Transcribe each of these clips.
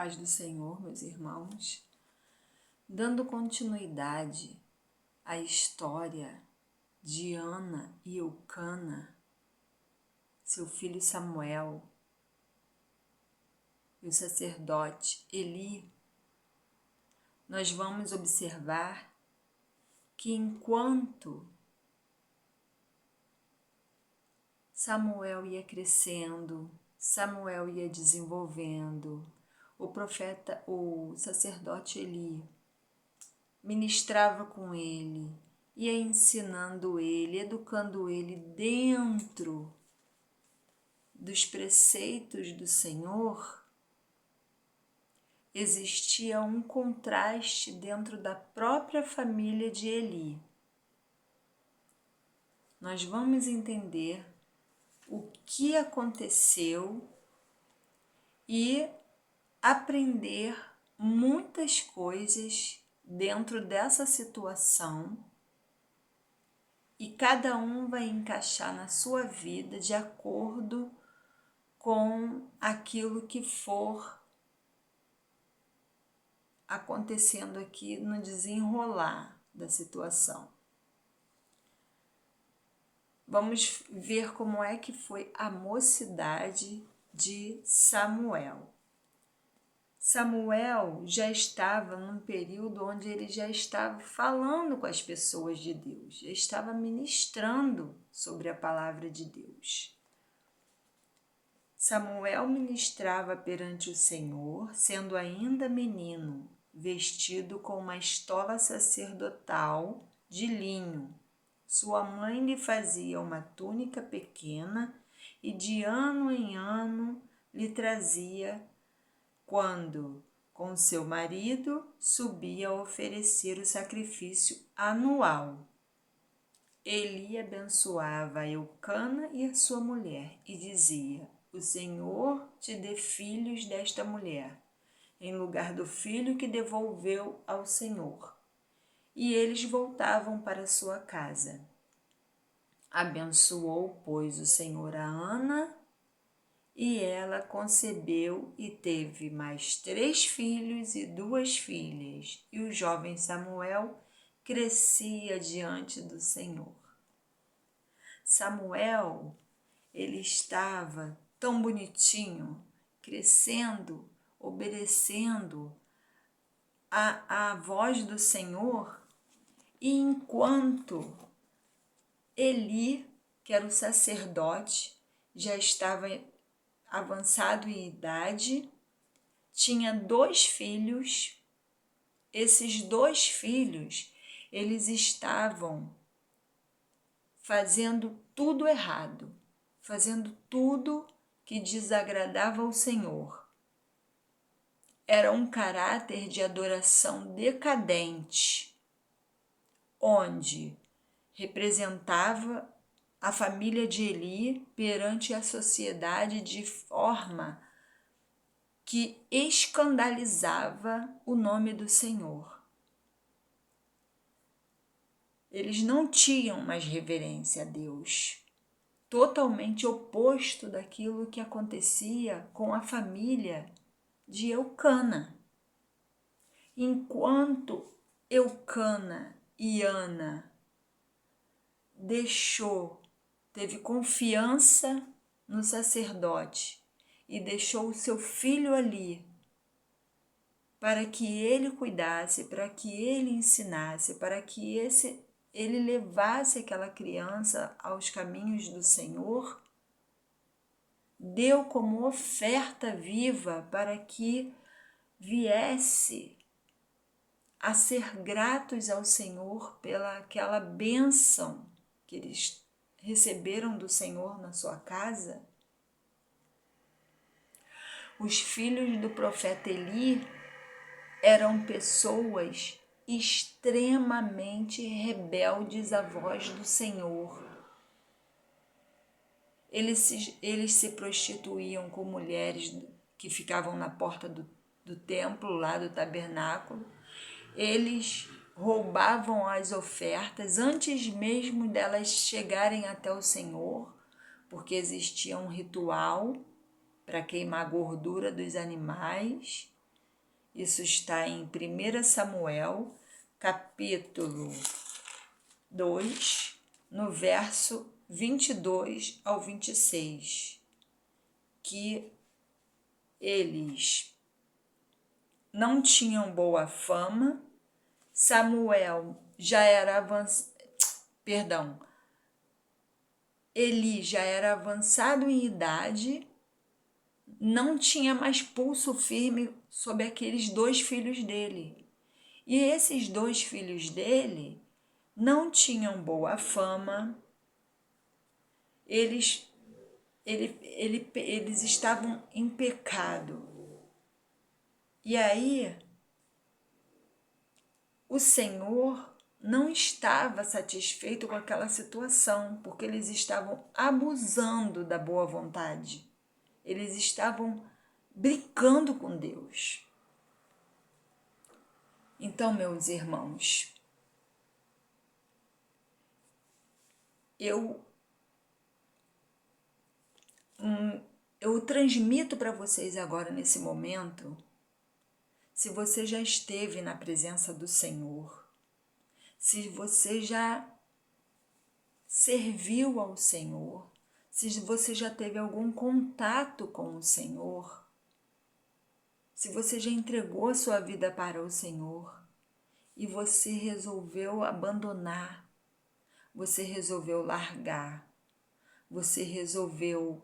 Paz do Senhor, meus irmãos, dando continuidade à história de Ana e Eucana, seu filho Samuel e o sacerdote Eli, nós vamos observar que enquanto Samuel ia crescendo, Samuel ia desenvolvendo, o sacerdote Eli ministrava com ele, ia ensinando ele, educando ele dentro dos preceitos do Senhor. Existia um contraste dentro da própria família de Eli. Nós vamos entender o que aconteceu e aprender muitas coisas dentro dessa situação, e cada um vai encaixar na sua vida de acordo com aquilo que for acontecendo aqui no desenrolar da situação. Vamos ver como é que foi a mocidade de Samuel. Samuel já estava num período onde ele já estava falando com as pessoas de Deus, já estava ministrando sobre a palavra de Deus. Samuel ministrava perante o Senhor, sendo ainda menino, vestido com uma estola sacerdotal de linho. Sua mãe lhe fazia uma túnica pequena e de ano em ano lhe trazia quando, com seu marido, subia a oferecer o sacrifício anual. Eli abençoava a Eucana e a sua mulher e dizia: o Senhor te dê filhos desta mulher, em lugar do filho que devolveu ao Senhor. E eles voltavam para sua casa. Abençoou, pois, o Senhor a Ana, e ela concebeu e teve mais 3 filhos e 2 filhas. E o jovem Samuel crescia diante do Senhor. Samuel, ele estava tão bonitinho, crescendo, obedecendo a voz do Senhor, e enquanto Eli, que era o sacerdote, já estava avançado em idade, tinha 2 filhos. Esses 2 filhos, eles estavam fazendo tudo errado, fazendo tudo que desagradava ao Senhor. Era um caráter de adoração decadente, onde representava a família de Eli perante a sociedade de forma que escandalizava o nome do Senhor. Eles não tinham mais reverência a Deus, totalmente oposto daquilo que acontecia com a família de Eucana. Enquanto Eucana e Ana teve confiança no sacerdote e deixou o seu filho ali para que ele cuidasse, para que ele ensinasse, para que ele levasse aquela criança aos caminhos do Senhor, deu como oferta viva para que viesse a ser gratos ao Senhor pela aquela bênção que eles receberam do Senhor na sua casa. Os filhos do profeta Eli eram pessoas extremamente rebeldes à voz do Senhor. Eles se prostituíam com mulheres que ficavam na porta do templo, lá do tabernáculo. Eles roubavam as ofertas antes mesmo delas chegarem até o Senhor, porque existia um ritual para queimar a gordura dos animais. Isso está em 1 Samuel, capítulo 2, no verso 22 ao 26, que eles não tinham boa fama, Samuel já era Eli já era avançado em idade, não tinha mais pulso firme sobre aqueles 2 filhos dele. E esses 2 filhos dele não tinham boa fama, eles estavam em pecado. E aí, o Senhor não estava satisfeito com aquela situação, porque eles estavam abusando da boa vontade. Eles estavam brincando com Deus. Então, meus irmãos, eu transmito para vocês agora, nesse momento, se você já esteve na presença do Senhor, se você já serviu ao Senhor, se você já teve algum contato com o Senhor, se você já entregou a sua vida para o Senhor e você resolveu abandonar, você resolveu largar, você resolveu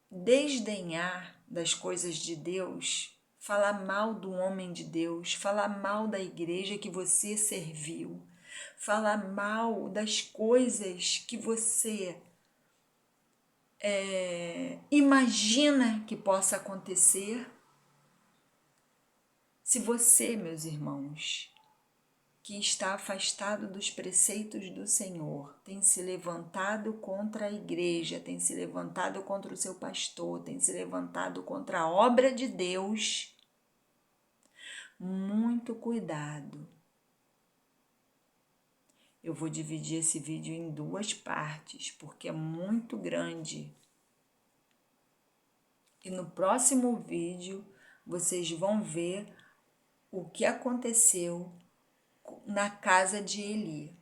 desdenhar das coisas de Deus, falar mal do homem de Deus, falar mal da igreja que você serviu, falar mal das coisas que você imagina que possa acontecer. Se você, meus irmãos, que está afastado dos preceitos do Senhor, tem se levantado contra a igreja, tem se levantado contra o seu pastor, tem se levantado contra a obra de Deus, muito cuidado. Eu vou dividir esse vídeo em 2 partes, porque é muito grande. E no próximo vídeo, vocês vão ver o que aconteceu na casa de Eli,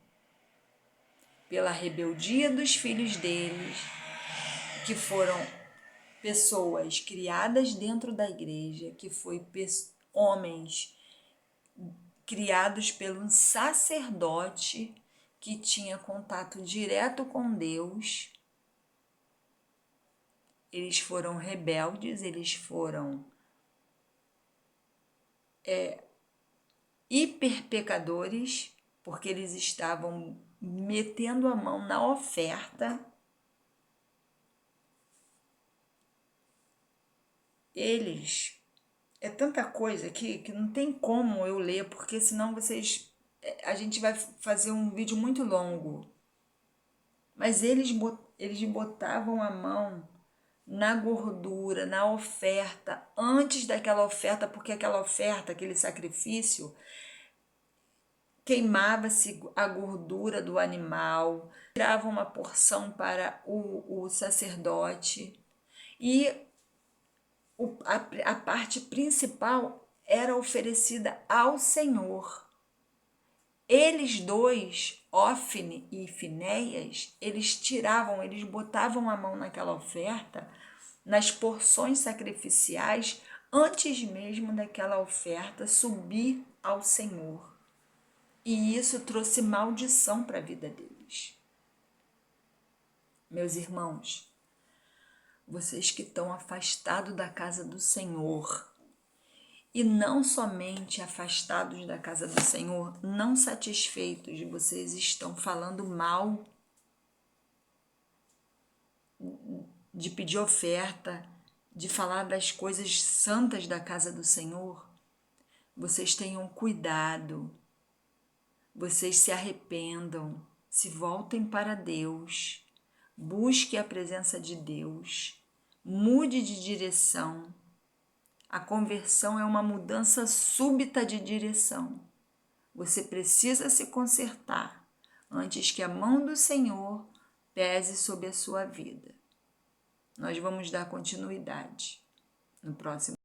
pela rebeldia dos filhos deles, que foram pessoas criadas dentro da igreja, que foi homens criados pelo sacerdote que tinha contato direto com Deus. Eles foram rebeldes, eles foram hiperpecadores, porque eles estavam metendo a mão na oferta. Eles... É tanta coisa aqui que não tem como eu ler, porque senão a gente vai fazer um vídeo muito longo. Mas eles botavam a mão na gordura, na oferta, antes daquela oferta, porque aquela oferta, aquele sacrifício, queimava-se a gordura do animal, tiravam uma porção para o sacerdote e a parte principal era oferecida ao Senhor. Eles 2, Ofne e Finéias, eles botavam a mão naquela oferta, nas porções sacrificiais, antes mesmo daquela oferta subir ao Senhor. E isso trouxe maldição para a vida deles. Meus irmãos, vocês que estão afastados da casa do Senhor, e não somente afastados da casa do Senhor, não satisfeitos, vocês estão falando mal de pedir oferta, de falar das coisas santas da casa do Senhor. Vocês tenham cuidado, vocês se arrependam, se voltem para Deus, busque a presença de Deus, mude de direção. A conversão é uma mudança súbita de direção. Você precisa se consertar antes que a mão do Senhor pese sobre a sua vida. Nós vamos dar continuidade no próximo.